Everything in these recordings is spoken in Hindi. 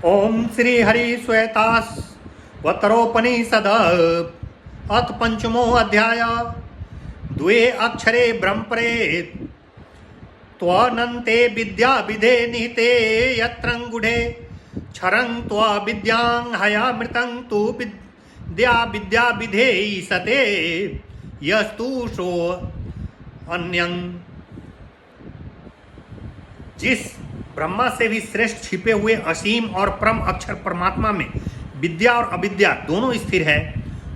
ओम श्री हरि श्वेतावतरोपनिषद अथ पंचमो अध्याय द्वे अक्षरे ब्रह्मपरे त्वनन्ते विद्या विधे निहिते यत्रंगुढे क्षरं त्वविद्यां हयामृतं तु विद्या विद्या विधे ईसते यस्तु सो अन्यं। जिस ब्रह्मा से भी श्रेष्ठ छिपे हुए असीम और परम अक्षर परमात्मा में विद्या और अविद्या दोनों स्थिर है,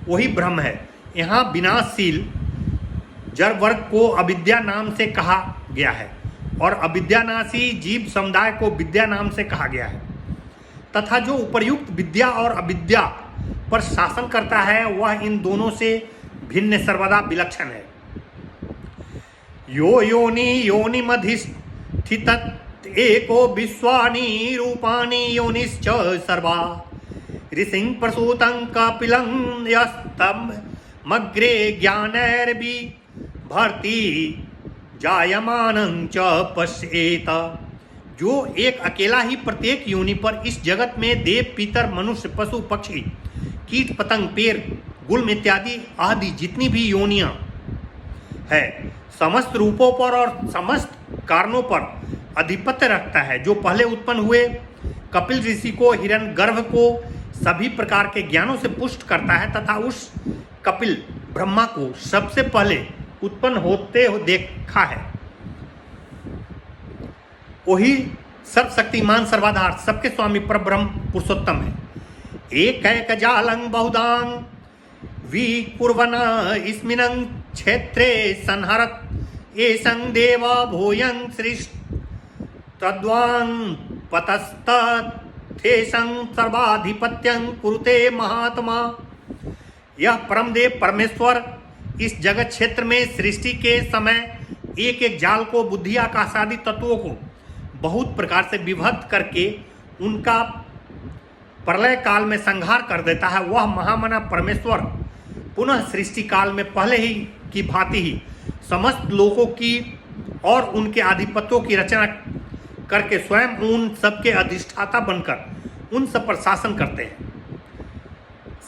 वही ब्रह्म है। यहाँ विनाशशील जड़ वर्ग को अविद्या नाम से कहा गया है और अविद्यानाशी जीव समुदाय को विद्या नाम से कहा गया है तथा जो उपर्युक्त विद्या और अविद्या पर शासन करता है वह इन दोनों से भिन्न सर्वदा विलक्षण है। यो योनि योनिमधिष्ठित एको विश्वानि रूपाणि योनिश्च सर्वा ऋषिं प्रसूतं कपिलं यस्तमग्रे ज्ञानैर्बिभर्ति जायमानं च पश्येत। जो एक अकेला ही प्रत्येक योनि पर इस जगत में देव पितर मनुष्य पशु पक्षी कीट पतंग पेड़ गुल्म इत्यादि आदि जितनी भी योनियां है समस्त रूपों पर और समस्त कारणों पर अधिपत्य रखता है। जो पहले उत्पन्न हुए कपिल ऋषि को हिरण्यगर्भ को सभी प्रकार के ज्ञानों से पुष्ट करता है तथा उस कपिल ब्रह्मा को सबसे पहले उत्पन्न होते हो देखा है, वही सर्वशक्तिमान सर्वाधार सबके स्वामी परब्रह्म पुरुषोत्तम है। एक जालं बहुदां विकुर्वन् इस्मिन् क्षेत्रे संहरत् एषं देव भूयं सृष्ट तद्वां पतस्तथेषं सर्वाधिपत्यं कुरुते महात्मा। यह परमदेव परमेश्वर इस जगत क्षेत्र में सृष्टि के समय एक एक जाल को बुद्धि आकाश आदि तत्वों को बहुत प्रकार से विभक्त करके उनका प्रलय काल में संहार कर देता है। वह महामना परमेश्वर पुनः सृष्टि काल में पहले ही की भांति ही समस्त लोकों की और उनके आधिपत्यों की रचना करके स्वयं उन सबके अधिष्ठाता बनकर उन सब पर शासन करते हैं।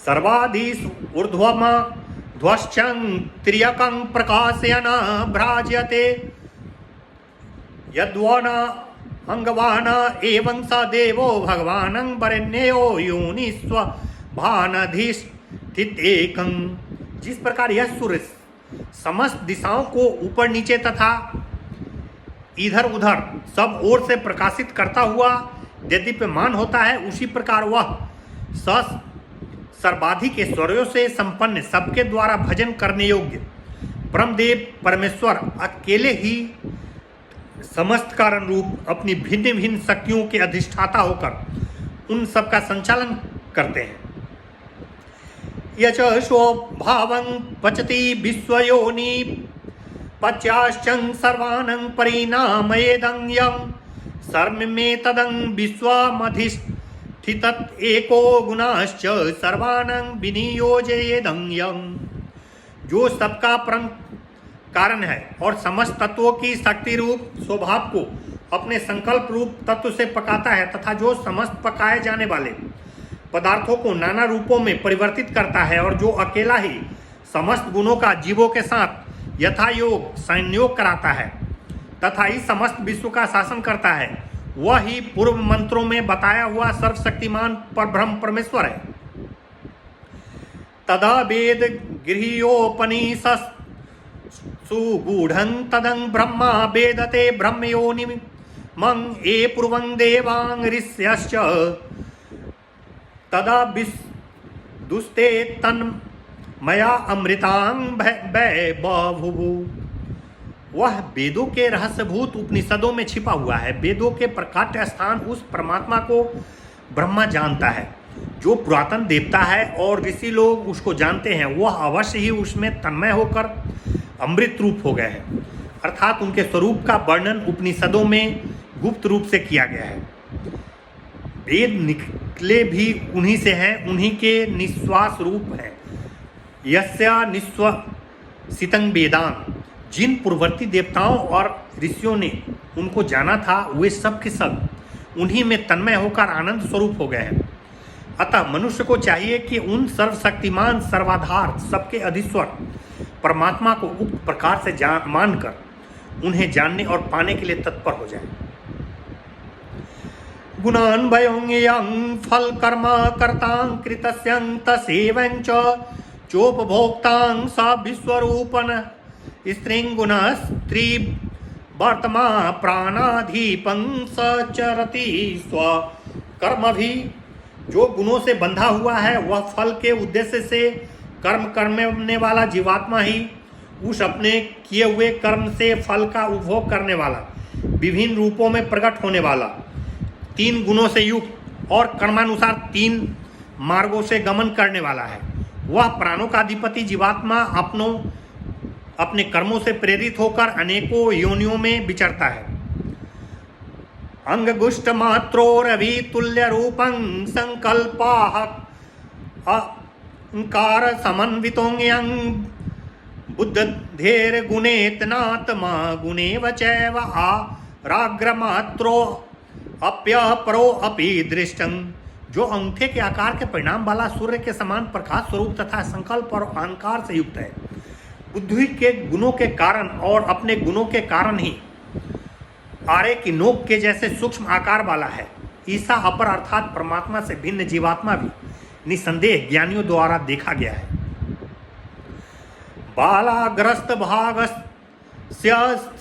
सर्वाधीश ऊर्ध्वम ध्वश्चं त्र्यकं प्रकाशयन् भ्राज्यते यद्वन अंगवान एवं स देवो भगवान वरेण्यो योनिस्व भानधिष्ठित एकं। जिस प्रकार यह सूर्य समस्त दिशाओं को ऊपर नीचे तथा इधर उधर सब ओर से प्रकाशित करता हुआ देदीप्यमान होता है, उसी प्रकार वह सर्वाधिक ऐश्वर्यों से संपन्न सबके द्वारा भजन करने योग्य ब्रह्मदेव परमेश्वर अकेले ही समस्त कारण रूप अपनी भिन्न भिन्न शक्तियों के अधिष्ठाता होकर उन सब का संचालन करते हैं। यच स्वभावं पचति विश्वयोनि पच्याश्चं सर्वानं परिणामयेदं यं सर्वमेतदं विश्वमधिष्ठित एको गुणाश्च सर्वानं विनियोजयेदं यं। जो सबका परम कारण है और समस्त तत्वों की शक्ति रूप स्वभाव को अपने संकल्प रूप तत्व से पकाता है तथा जो समस्त पकाए जाने वाले पदार्थों को नाना रूपों में परिवर्तित करता है और जो अकेला ही समस्त गुणों का जीवों के साथ यथा योग संयोग कराता है तथा इस समस्त विश्व का शासन करता है, वह ही पूर्व मंत्रों में बताया हुआ सर्वशक्तिमान परब्रह्म परमेश्वर है। तदा वेद गृह्योपनिषत् सुगूढ़ं तदं ब्रह्मा वेदते ब्रह्मयोनिमं ये पूर्वं देवां ऋष्यश्च तदा विदुस्ते तन्मया अमृतां वैबभुवु। वह वेदों के रहस्यभूत उपनिषदों में छिपा हुआ है। वेदों के प्रकाट्य स्थान उस परमात्मा को ब्रह्मा जानता है जो पुरातन देवता है और ऋषि लोग उसको जानते हैं। वह अवश्य ही उसमें तन्मय होकर अमृत रूप हो गए हैं, अर्थात उनके स्वरूप का वर्णन उपनिषदों में गुप्त रूप से किया गया है। वेद निकले भी उन्हीं से हैं, उन्हीं के निश्वास रूप हैं। यस्या निश्वसितं वेदान्। जिन पूर्ववर्ती देवताओं और ऋषियों ने उनको जाना था वे सब के सब उन्हीं में तन्मय होकर आनंद स्वरूप हो गए हैं। अतः मनुष्य को चाहिए कि उन सर्वशक्तिमान, सर्वाधार, सबके अधीश्वर परमात्मा को उक्त प्रकार से मानकर उन्हें जानने और पाने के लिए तत्पर हो जाए। गुणान भयों फल कर्म कर्तां कृतस्यं तसेवं चोपभोक्तां स विश्वरूपन स्त्रीं गुण स्त्री वर्तमा प्राणाधीपं सचरति स्व कर्म भी। जो गुणों से बंधा हुआ है वह फल के उद्देश्य से कर्म करने वाला जीवात्मा ही उस अपने किए हुए कर्म से फल का उपभोग करने वाला, विभिन्न रूपों में प्रकट होने वाला, 3 गुणों से युक्त और कर्मानुसार 3 मार्गों से गमन करने वाला है। वह प्राणों का अधिपति जीवात्मा अपने कर्मों से प्रेरित होकर अनेकों योनियों में विचरता है। अंगगुष्ट मात्रोरवि तुल्य रूपं संकल्पाः अहंकार समन्वितोऽयं बुद्धेर गुणेतनात्मा गुणेव चैव आराग्रमात्रो अप्यपरो अपि दृष्टं। जो अंगूठे के आकार के परिणाम वाला सूर्य के समान प्रकाश स्वरूप तथा संकल्प और अहंकार से युक्त है, बुद्धि के गुणों के कारण और अपने गुणों के कारण ही आरे की नोक के जैसे सूक्ष्म आकार वाला है। ईसा अपर अर्थात परमात्मा से भिन्न जीवात्मा भी निसंदेह ज्ञानियों द्वारा देखा गया है। बालाग्रस्त भागस्य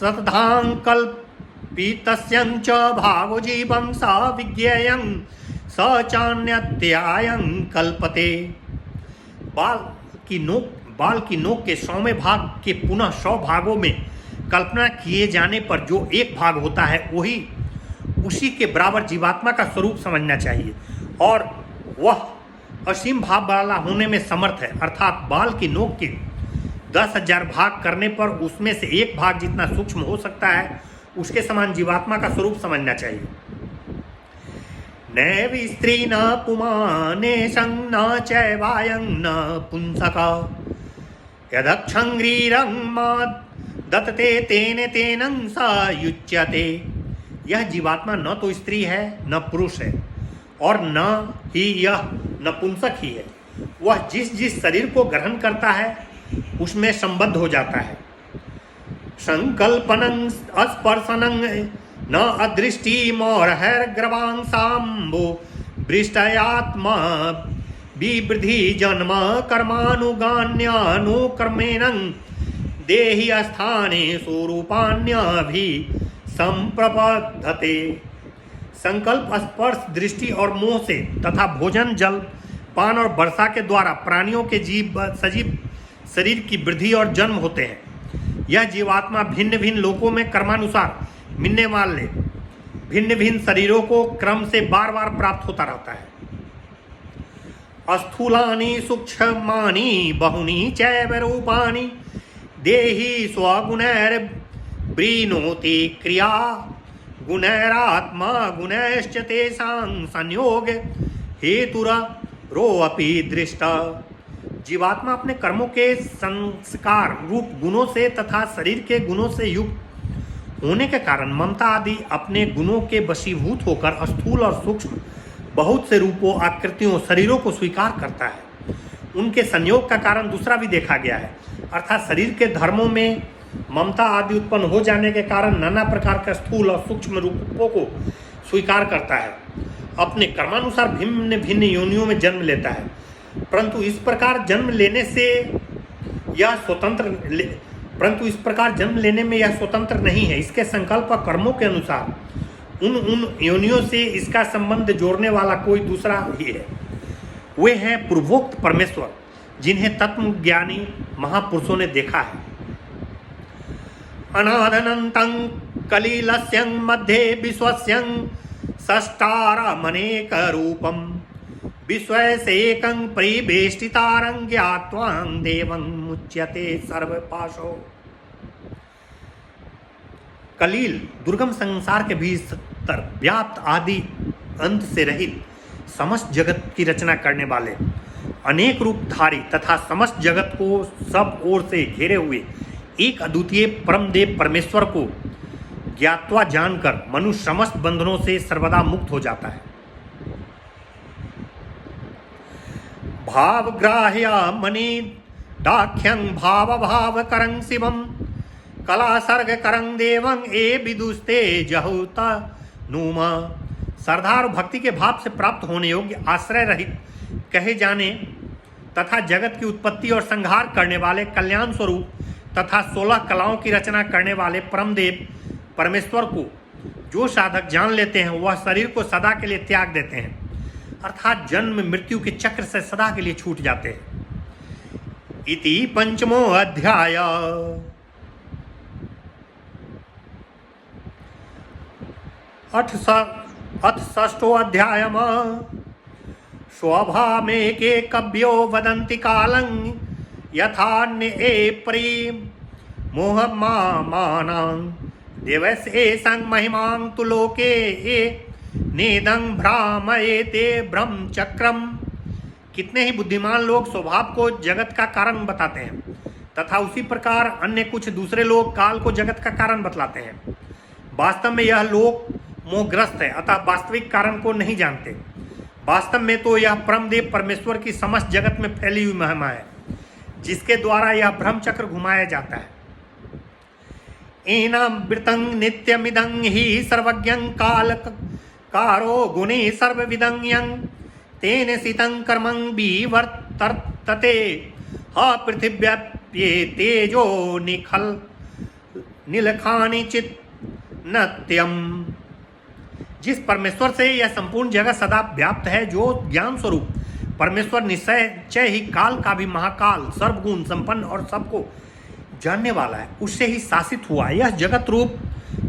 सतधांकल्पितस्यं च भागो जीवं स विज्ञेयं स चान्यत्यायं कल्पते। बाल की नोक के 100वें भाग के पुनः 100 भागों में कल्पना किए जाने पर जो एक भाग होता है वही उसी के बराबर जीवात्मा का स्वरूप समझना चाहिए और वह असीम भाव वाला होने में समर्थ है। अर्थात बाल की नोक के 10,000 भाग करने पर उसमें से एक भाग जितना सूक्ष्म हो सकता है उसके समान जीवात्मा का स्वरूप समझना चाहिए। नैव स्त्री न पुमानेशं न चैवायं न पुंसका यदक्षंग्रीरं दत्ते तेन तेनं स युच्यते। यह जीवात्मा न तो स्त्री है न पुरुष है और न ही यह नपुंसक ही है। वह जिस जिस शरीर को ग्रहण करता है उसमें संबद्ध हो जाता है। संकल्पनं स्पर्शनं न अदृष्टिमोर्हैर्ग्रवांसाम्बो बृष्टयात्मा विवृद्धि जन्म कर्मानुगान्यानुकर्मेण देहि स्थाने स्वरूपान्याभि संप्रपद्धते। संकल्प, स्पर्श, दृष्टि और मोह से तथा भोजन, जल पान और वर्षा के द्वारा प्राणियों के सजीव शरीर की वृद्धि और जन्म होते हैं। यह जीवात्मा भिन्न भिन्न लोकों में कर्मानुसार मिलने वाले भिन्न भिन्न शरीरों को क्रम से बार बार प्राप्त होता रहता है। स्थूलानि सूक्ष्मानि बहुनि चैव रूपाणि देहि स्वगुणैर्वृणोति क्रिया गुणैरात्मा गुणैश्च तेषां संयोग हेतुरोऽपि दृष्टा। जीवात्मा अपने कर्मों के संस्कार रूप गुणों से तथा शरीर के गुणों से युक्त होने के कारण ममता आदि अपने गुणों के वशीभूत होकर स्थूल और सूक्ष्म बहुत से रूपों, आकृतियों, शरीरों को स्वीकार करता है। उनके संयोग का कारण दूसरा भी देखा गया है, अर्थात शरीर के धर्मों में ममता आदि उत्पन्न हो जाने के कारण नाना प्रकार के स्थूल और सूक्ष्म रूपों को स्वीकार करता है। अपने कर्मानुसार भिन्न भिन्न योनियों में जन्म लेता है, परंतु इस प्रकार जन्म लेने में यह स्वतंत्र नहीं है। इसके संकल्प और कर्मों के अनुसार उन योनियों से इसका संबंध जोड़ने वाला कोई दूसरा ही है। वे हैं पूर्वोक्त परमेश्वर, जिन्हें तत्वज्ञानी महापुरुषों ने देखा है। अनादनन्तं कलिलस्यं मध्ये विश्वस्यं षष्ठारमनेक रूपं विश्वैसेकं परिवेष्टितारं ज्ञात्वां देवं मुच्यते सर्वपाशो। कलील दुर्गम संसार के भीतर व्याप्त आदि अंत से रहित समस्त जगत की रचना करने वाले, अनेक रूपधारी तथा समस्त जगत को सब ओर से घेरे हुए एक अद्वितीय परमदेव परमेश्वर को ज्ञात्वा जानकर मनुष्य समस्त बंधनों से सर्वदा मुक्त हो जाता है। भावग्राह्य मणि दाख्यं भाव भाव करं शिवम कला सर्ग करं देवं ए विदुस्ते जहुता नुमा। श्रद्धा और भक्ति के भाव से प्राप्त होने योग्य आश्रय रहित कहे जाने तथा जगत की उत्पत्ति और संहार करने वाले कल्याण स्वरूप तथा 16 कलाओं की रचना करने वाले परमदेव परमेश्वर को जो साधक जान लेते हैं वह शरीर को सदा के लिए त्याग देते हैं, अर्थात जन्म मृत्यु के चक्र से सदा के लिए छूट जाते हैं। इति पंचमो अध्याय। अथ षष्ठो अध्याय। स्वभामेके कव्यो वदन्ति कालं यथान्ये प्रेम मोहमानां देवस्येषं महिमां तु लोके नेदं भ्रामयेते ब्रह्मचक्रम। कितने ही बुद्धिमान लोग स्वभाव को जगत का कारण बताते हैं तथा उसी प्रकार अन्य कुछ दूसरे लोग काल को जगत का कारण बतलाते हैं। वास्तव में यह लोग मोहग्रस्त है, अतः वास्तविक कारण को नहीं जानते। वास्तव में तो यह परमदेव परमेश्वर की समस्त जगत में फैली हुई महिमा है जिसके द्वारा यह ब्रह्मचक्र घुमाया जाता है। एनं वृतं नित्यमिदं हि सर्वज्ञं कालकारो गुणे सर्वविदं तेन सितं कर्मं विवर्तते ह पृथिव्याप्ये तेजो निलखानि चित् नत्यम। जिस परमेश्वर से यह संपूर्ण जगत सदा व्याप्त है, जो ज्ञान स्वरूप परमेश्वर निश्चय ही काल का भी महाकाल सर्वगुण संपन्न और सबको जानने वाला है, उससे ही शासित हुआ यह जगत रूप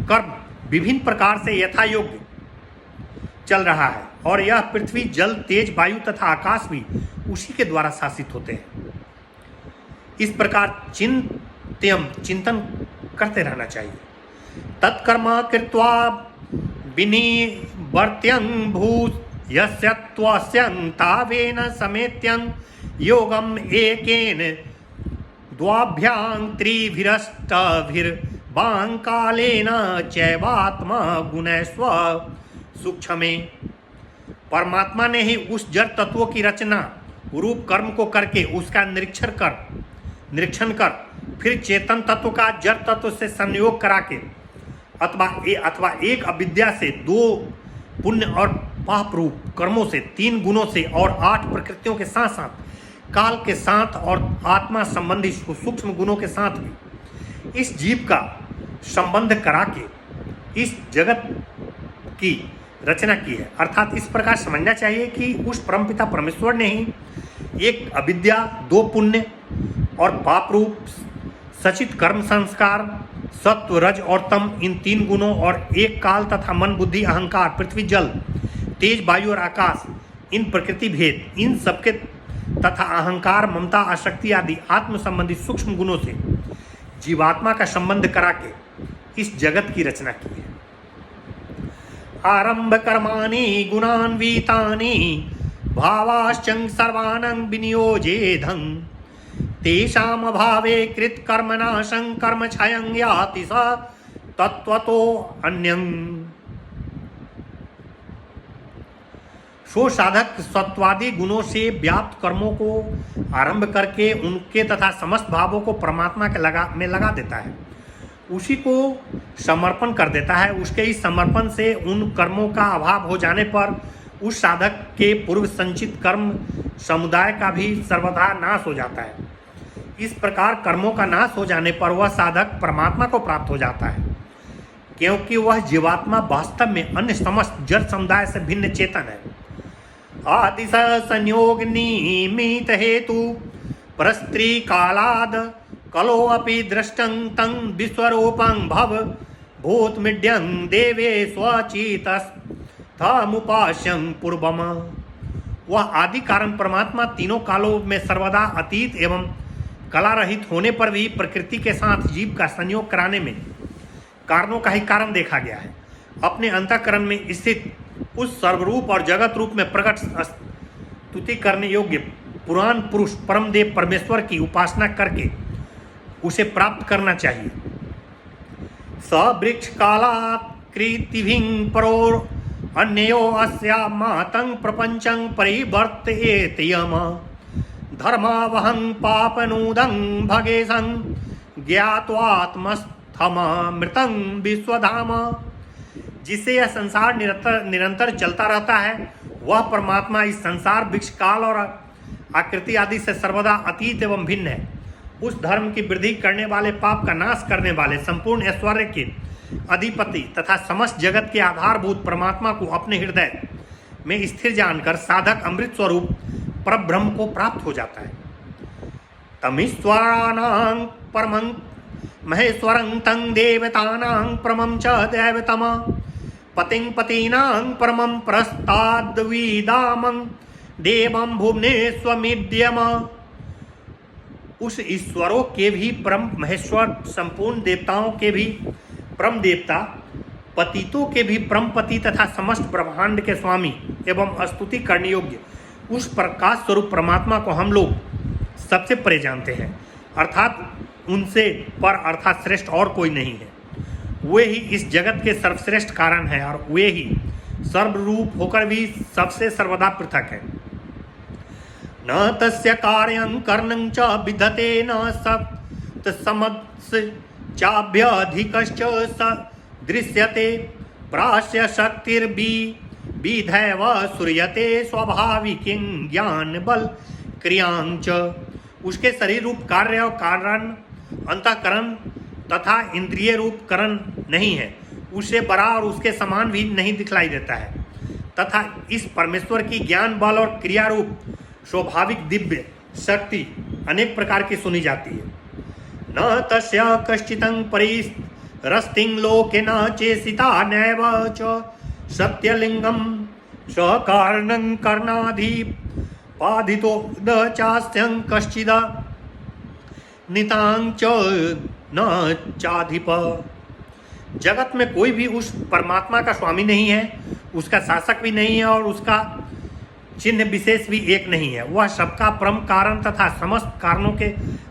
कर्म विभिन्न प्रकार से यथा योग्य चल रहा है और यह पृथ्वी जल तेज वायु तथा आकाश भी उसी के द्वारा शासित होते हैं। इस प्रकार चिंतन करते रहना चाहिए। तत्कर्म कृत्वा विनिवर्त्यं भूत यस्यत्वस्यं तावेन समेत्यं योगम एकेन द्वाभ्यां त्रिभिरष्टभिर्बांकालेन चैवात्मा गुणैस्व सूक्ष्मे। परमात्मा ने ही उस जड़ तत्वों की रचना रूप कर्म को करके उसका निरीक्षण कर फिर चेतन तत्व का जड़ तत्व से संयोग करा के अथवा एक अविद्या से 2 पुण्य और पाप रूप कर्मों से 3 गुणों से और 8 प्रकृतियों के साथ साथ काल के साथ और आत्मा संबंधी सूक्ष्म गुणों के साथ भी इस जीव का संबंध करा के इस जगत की रचना की है। अर्थात इस प्रकार समझना चाहिए कि उस परमपिता परमेश्वर ने ही एक अविद्या, 2 पुण्य और पाप रूप सचित कर्म संस्कार, सत्व रज और तम इन 3 गुणों और एक काल तथा मन बुद्धि अहंकार पृथ्वी जल तेज वायु और आकाश इन प्रकृति भेद इन सबके तथा अहंकार ममता आसक्ति आदि आत्म संबंधी सूक्ष्म गुणों से जीवात्मा का संबंध करा के इस जगत की रचना की है। आरंभ कर्माणि गुणान्वितानि भावाश्चं सर्वानं विनियोजेधं तेषाम् अभावे कृत कर्मनाशं कर्म क्षयं याति स तत्वतो अन्यं। सो साधक सत्वादि गुणों से व्याप्त कर्मों को आरंभ करके उनके तथा समस्त भावों को परमात्मा के में लगा देता है, उसी को समर्पण कर देता है। उसके इस समर्पण से उन कर्मों का अभाव हो जाने पर उस साधक के पूर्व संचित कर्म समुदाय का भी सर्वथा नाश हो जाता है। इस प्रकार कर्मों का नाश हो जाने पर वह साधक परमात्मा को प्राप्त हो जाता है, क्योंकि वह जीवात्मा वास्तव में अन्य समस्त जड़ समुदाय से भिन्न चेतन है। आदि संयोग निमित हेतु परस्त्री कालाद कलो अपि दृष्टं तं विश्वरूपं भव भूतमिड्यं देवे स्वचितस्थमुपास्यं पूर्वम। वह आदि कारण परमात्मा तीनों कालों में सर्वदा अतीत एवं कला रहित होने पर भी प्रकृति के साथ जीव का संयोग कराने में कारणों का ही कारण देखा गया है। अपने अंतःकरण में स्थित उस सर्वरूप और जगत रूप में प्रकट स्तुति करने योग्य पुराण पुरुष परमदेव परमेश्वर की उपासना करके उसे प्राप्त करना चाहिए। स वृक्ष कालाकृतिभिः परो अन्यो अस्या मातं प्रपंचं परिवर्तयेत यम धर्मावहं पापनूदं भगेशं ज्ञात्वात्मस्थमृतं विश्वधाम। जिससे यह संसार निरंतर चलता रहता है वह परमात्मा इस संसार वृक्ष काल और आकृति आदि से सर्वदा अतीत एवं भिन्न है। उस धर्म की वृद्धि करने वाले, पाप का नाश करने वाले, संपूर्ण ऐश्वर्य के अधिपति तथा समस्त जगत के आधारभूत परमात्मा को अपने हृदय में स्थिर जानकर साधक अमृत स्वरूप परब्रह्म को प्राप्त हो जाता है। तमीश्वराणां परमं महेश्वरं तं देवतानां परमं च दैवतम पतिं पतीनां परमं प्रस्ताद्विदामं देवं भुवनेश्वमिद्यम। उस ईश्वरों के भी परम महेश्वर, संपूर्ण देवताओं के भी परम देवता, पतितों के भी परम पति तथा समस्त ब्रह्मांड के स्वामी एवं स्तुति करने योग्य उस प्रकाश स्वरूप परमात्मा को हम लोग सबसे परे जानते हैं, अर्थात उनसे पर अर्थात श्रेष्ठ और कोई नहीं है। वे ही इस जगत के सर्वश्रेष्ठ कारण है और वे ही सर्वरूप होकर भी सबसे सर्वदा पृथक है। न तस्य कार्यं कर्णं च विद्यते न सप्तसमस्य चाभ्यधिकश्च स दृश्यते प्रास्य शक्तिर्विधैव सूर्यते स्वाभाविकीं ज्ञान बल क्रियां च। उसके शरीर रूप कार्य और कारण अंतःकरण तथा इंद्रिय रूप करण नहीं है, उससे बड़ा और उसके समान भी नहीं दिखलाई देता है, तथा इस परमेश्वर की ज्ञान बल और क्रिया रूप स्वाभाविक दिव्य शक्ति अनेक प्रकार की सुनी जाती है। न तस्य कश्चितं परिरस्तिं लोके न चेसिता नैव च सत्यलिंगं सकारणं कर्णाधिपादितो न चास्त्यं कश्चिद नितां च न चाधिप। जगत में कोई भी उस परमात्मा का स्वामी नहीं है, उसका शासक भी नहीं है और उसका चिन्ह विशेष भी एक नहीं है। वह सबका परम कारण तथा समस्त कारणों के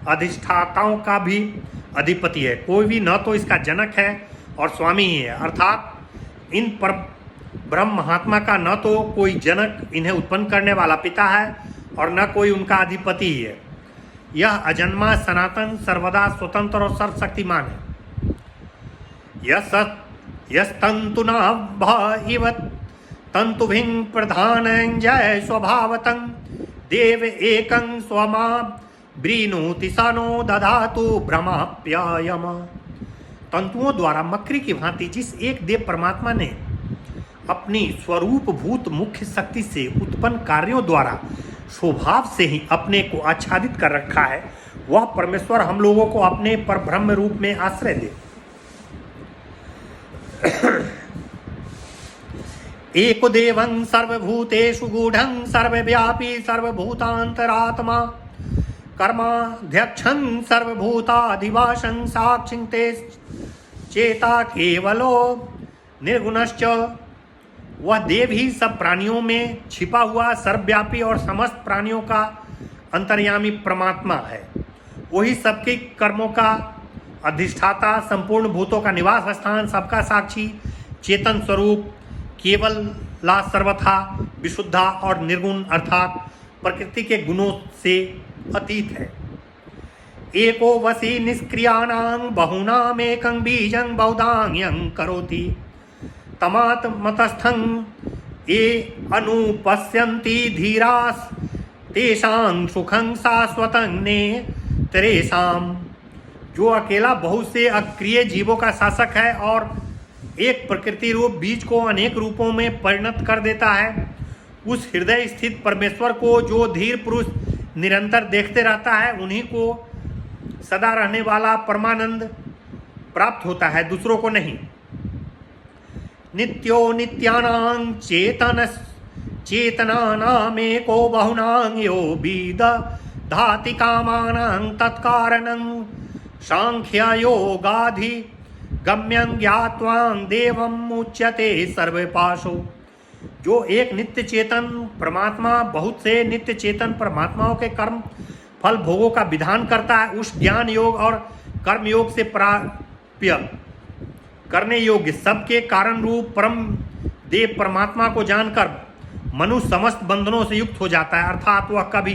अधिष्ठाताओं का भी अधिपति है। कोई भी न तो इसका जनक है और स्वामी ही है, अर्थात इन पर ब्रह्म महात्मा का न तो कोई जनक, इन्हें उत्पन्न करने वाला पिता है, और न कोई उनका अधिपति ही है। यह अजन्मा, सनातन, सर्वदा स्वतंत्र और सर्वशक्तिमान है। यस्तंतुना भव तंतुभिं प्रधानं जय स्वभावतं देव एकं स्वमा व्रीणुति सनो दधातु ब्रह्माप्यायम। तंतुओं द्वारा मकरी की भांति जिस एक देव परमात्मा ने अपनी स्वरूप भूत मुख्य शक्ति से उत्पन्न कार्यों द्वारा स्वभाव से ही अपने को आच्छादित कर रखा है, वह परमेश्वर हम लोगों को अपने पर ब्रह्म रूप में आश्रय दे। एको देवं सर्वभूतेषु गूढ़ं सर्वव्यापी सर्वभूतांतरात्मा कर्माध्यक्षं सर्वभूताधिवासं साक्षिं ते चेता केवलो निर्गुणश्च। वह देव ही सब प्राणियों में छिपा हुआ सर्वव्यापी और समस्त प्राणियों का अंतर्यामी परमात्मा है। वही सबके कर्मों का अधिष्ठाता, संपूर्ण भूतों का निवास स्थान, सबका साक्षी, चेतन स्वरूप, केवल ला सर्वथा विशुद्धा और निर्गुण अर्थात प्रकृति के गुणों से अतीत है। एको वसी निष्क्रियाणां बहूनामेकं बीजं बहुधान्यं करोति तमात्मतस्थं ये अनुपश्यन्ति धीरास् तेषां सुखं शाश्वतं नेतरेषां। जो अकेला बहुत से अक्रिय जीवों का शासक है और एक प्रकृति रूप बीज को अनेक रूपों में परिणत कर देता है, उस हृदय स्थित परमेश्वर को जो धीर पुरुष निरंतर देखते रहता है, उन्हीं को सदा रहने वाला परमानंद प्राप्त होता है, दूसरों को नहीं। नित्यो नित्यानां चेतनानामेको बहुनां यो विदधाति कामानां तत्कारणं सांख्य योगाधि गम्यं ज्ञात्वां देवम् उच्यते सर्वपाशो। जो एक नित्य चेतन परमात्मा बहुत से नित्य चेतन परमात्माओं के कर्म फल भोगों का विधान करता है, उस ज्ञान योग और कर्म योग से प्राप्य करने योग्य सबके कारण रूप परम देव परमात्मा को जानकर मनुष्य समस्त बंधनों से युक्त हो जाता है, अर्थात वह कभी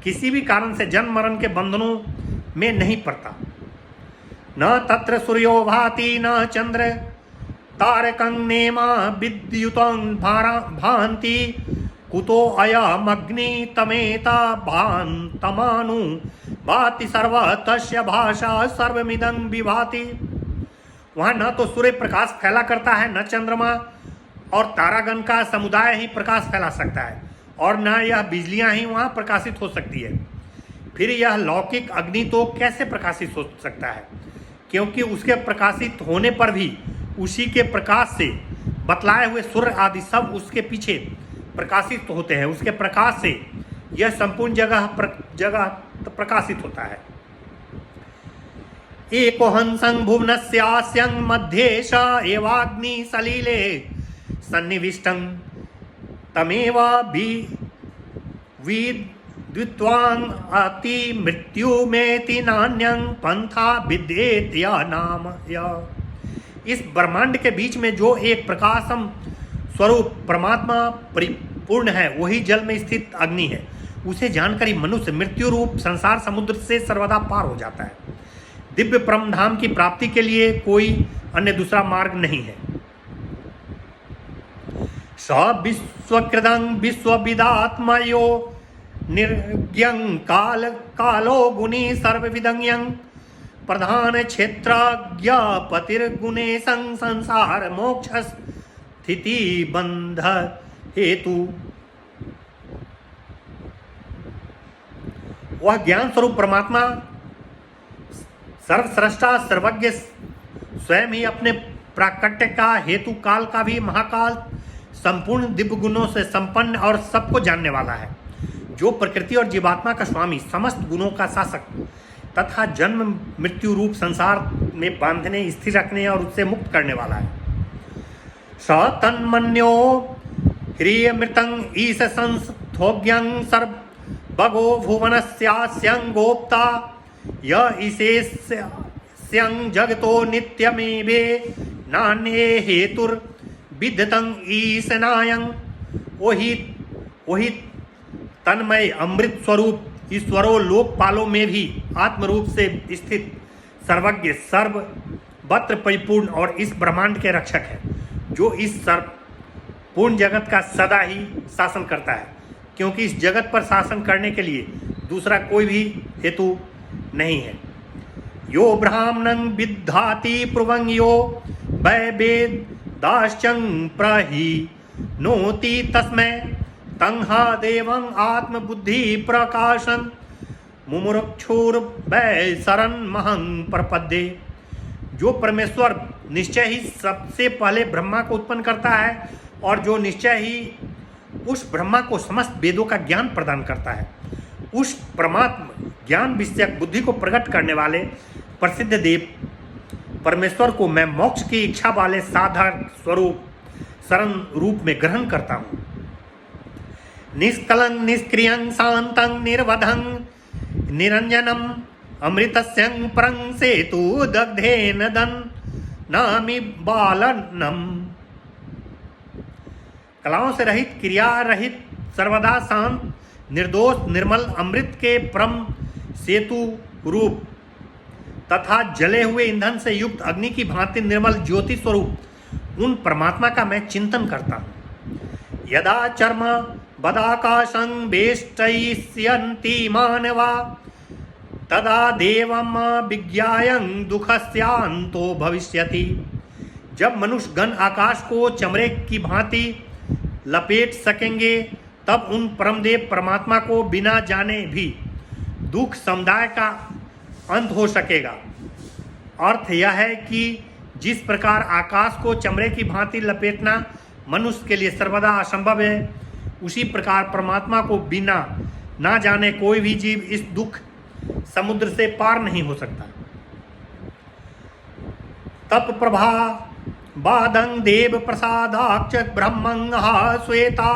किसी भी कारण से जन्म मरण के बंधनों में नहीं पड़ता। न तत्र सूर्यो भाति न चंद्र तारकं नेमा विद्युतं भान्ति कुतो अयमग्नि तमेता भान्तमानु भाति सर्व तस्य भाषा सर्वमिदं विभाति। वहाँ न तो सूर्य प्रकाश फैला करता है, न चंद्रमा और तारागण का समुदाय ही प्रकाश फैला सकता है, और न यह बिजलियां ही वहाँ प्रकाशित हो सकती है। फिर यह लौकिक अग्नि तो कैसे प्रकाशित हो सकता है, क्योंकि उसके प्रकाशित होने पर भी उसी के प्रकाश से बतलाए हुए सूर्य आदि सब उसके पीछे प्रकाशित होते हैं। उसके प्रकाश से यह संपूर्ण जगह प्रकाशित होता है। एको हंसं भुवनस्यास्यं मध्येश एवाग्नि सलिले सन्निविष्टं तमेवा विद्वान् अति मृत्युमेति नान्यं पंथा विद्येत या नाम या। इस ब्रह्मांड के बीच में जो एक प्रकाशम स्वरूप परमात्मा परिपूर्ण है, वही जल में स्थित अग्नि है। उसे जानकर ही मनुष्य मृत्यु रूप संसार समुद्र से सर्वदा पार हो जाता है। दिव्य परम धाम की प्राप्ति के लिए कोई अन्य दूसरा मार्ग नहीं है। स विश्वकृतं विश्वविदात्मयो निर्ज्ञं कालो गुणी सर्वविदं प्रधान क्षेत्रज्ञ पतिर्गुणेशं संसार मोक्ष स्थिति बंध हेतु। वह ज्ञान स्वरूप परमात्मा सर्वश्रेष्ठा सर्वज्ञ स्वयं ही अपने प्राकट्य का हेतु, काल का भी महाकाल, संपूर्ण दिव्य गुणों से संपन्न और सबको जानने वाला है, जो प्रकृति और जीवात्मा का स्वामी, समस्त गुणों का शासक तथा जन्म मृत्यु रूप संसार में बांधने, स्थिर रखने और उससे मुक्त करने वाला है। स तन्मन्यो ह्रियमृतं ईश संस्थोज्ञं सर्वभगो भुवनस्यास्यं गोप्ता य ईशेस्यं जगतो नित्यमेवे नान्ये हेतुर्विद्यतं ईशनायं। वही तन्मय अमृत स्वरूप ईश्वरों लोकपालों में भी आत्मरूप से स्थित सर्वज्ञ, सर्वत्र परिपूर्ण और इस ब्रह्मांड के रक्षक है, जो इस पूर्ण जगत का सदा ही शासन करता है, क्योंकि इस जगत पर शासन करने के लिए दूसरा कोई भी हेतु नहीं है। यो ब्राह्मणं विद्धाति प्रुवं यो वै वेदाश्चं प्रहि नोति तस्मै तंहा देवं आत्मबुद्धि प्रकाशन मुमुक्षुर वै शरण महं प्रपद्ये। जो परमेश्वर निश्चय ही सबसे पहले ब्रह्मा को उत्पन्न करता है, और जो निश्चय ही उस ब्रह्मा को समस्त वेदों का ज्ञान प्रदान करता है, उस परमात्मा ज्ञान विषयक बुद्धि को प्रकट करने वाले प्रसिद्ध देव परमेश्वर को मैं मोक्ष की इच्छा वाले साधारण स्वरूप शरण रूप में ग्रहण करता हूँ। निष्कलं निष्क्रियं शांतं निर्वधं निरंजनम अमृतस्यं परं सेतु दग्धेन दन नामि बालनम। कलाओं से रहित, क्रिया रहित, सर्वदा शांत, निर्दोष, निर्मल अमृत के परम सेतु रूप तथा जले हुए ईंधन से युक्त अग्नि की भांति निर्मल ज्योति स्वरूप उन परमात्मा का मैं चिंतन करता हूँ। यदा चर्म बदाकाशं वेष्टयिष्यन्ति मानवा तदा देवम विज्ञायं दुःखस्यान्तो भविष्यति। जब मनुष्य गण आकाश को चमड़े की भांति लपेट सकेंगे, तब उन परमदेव परमात्मा को बिना जाने भी दुख समुदाय का अंत हो सकेगा। अर्थ यह है कि जिस प्रकार आकाश को चमड़े की भांति लपेटना मनुष्य के लिए सर्वदा असंभव है, उसी प्रकार परमात्मा को बिना ना जाने कोई भी जीव इस दुख समुद्र से पार नहीं हो सकता। तप प्रभा बादं देव प्रसादाक्ष ब्रह्मं श्वेता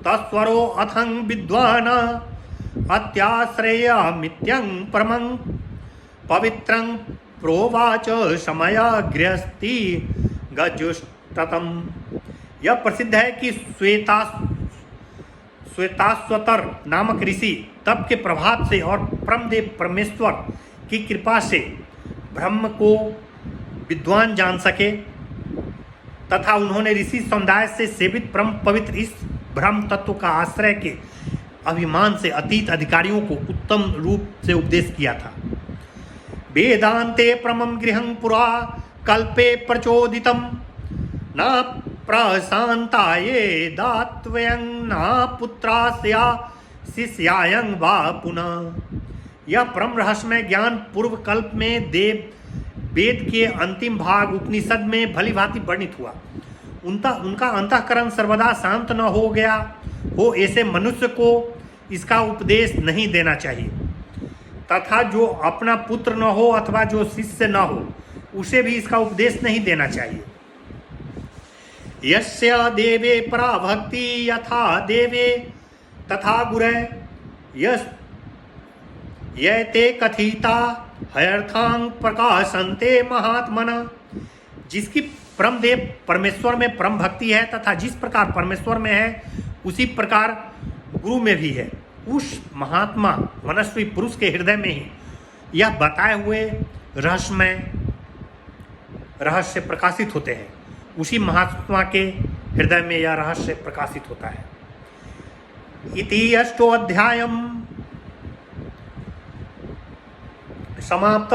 तस्वरो अथं विद्वान अत्याश्रयमित्यं परमं पवित्रं प्रोवाच समय गृहस्थी गजुष्टतम। यह प्रसिद्ध है कि श्वेताश्वतर नामक ऋषि तप के प्रभाव से और परमदेव परमेश्वर की कृपा से ब्रह्म को विद्वान जान सके तथा उन्होंने ऋषि समुदाय से सेवित परम पवित्र इस ब्रह्म तत्व का आश्रय के अभिमान से अतीत अधिकारियों को उत्तम रूप से उपदेश किया था। वेदांते परमं गृहं पुरा कल्पे प्रचोदितम न प्रशांताये दात्वयं न पुत्रास्या शिष्यायं वा पुनः। यह परम रहस्यमय ज्ञान पूर्व कल्प में वेद के अंतिम भाग उपनिषद में भली भांति वर्णित हुआ। उनका अंतःकरण सर्वदा शांत न हो गया हो ऐसे मनुष्य को इसका उपदेश नहीं देना चाहिए तथा जो अपना पुत्र न हो अथवा जो शिष्य न हो उसे भी इसका उपदेश नहीं देना चाहिए। यस्य देवे परा भक्ति यथा देवे तथा गुरे यते कथिता हयर्थांग प्रकाशन्ते महात्मना। जिसकी परमदेव परमेश्वर में परम भक्ति है तथा जिस प्रकार परमेश्वर में है उसी प्रकार गुरु में भी है, उस महात्मा मनस्वी पुरुष के हृदय में ही यह बताए हुए रहस्य प्रकाशित होते हैं। उसी महात्मा के हृदय में यह रहस्य प्रकाशित होता है। इति अष्टोऽध्यायम् समाप्त।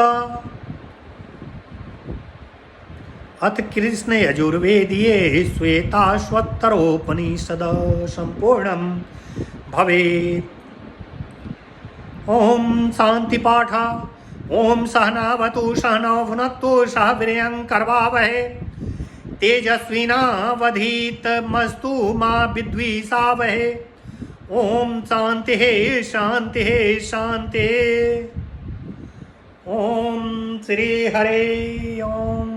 अथ कृष्ण यजुर्वेदीये श्वेताश्वत्तरोपनिषद संपूर्णं भवेत्। ओम शांति पाठ। ओम सहनावतु सहनौ भुनक्तु सह वीर्यं करवावहै तेजस्विनावधीतमस्तु मा विद्विषावहै। ओम शांति शांति शांति। ओम श्री हरे ओम।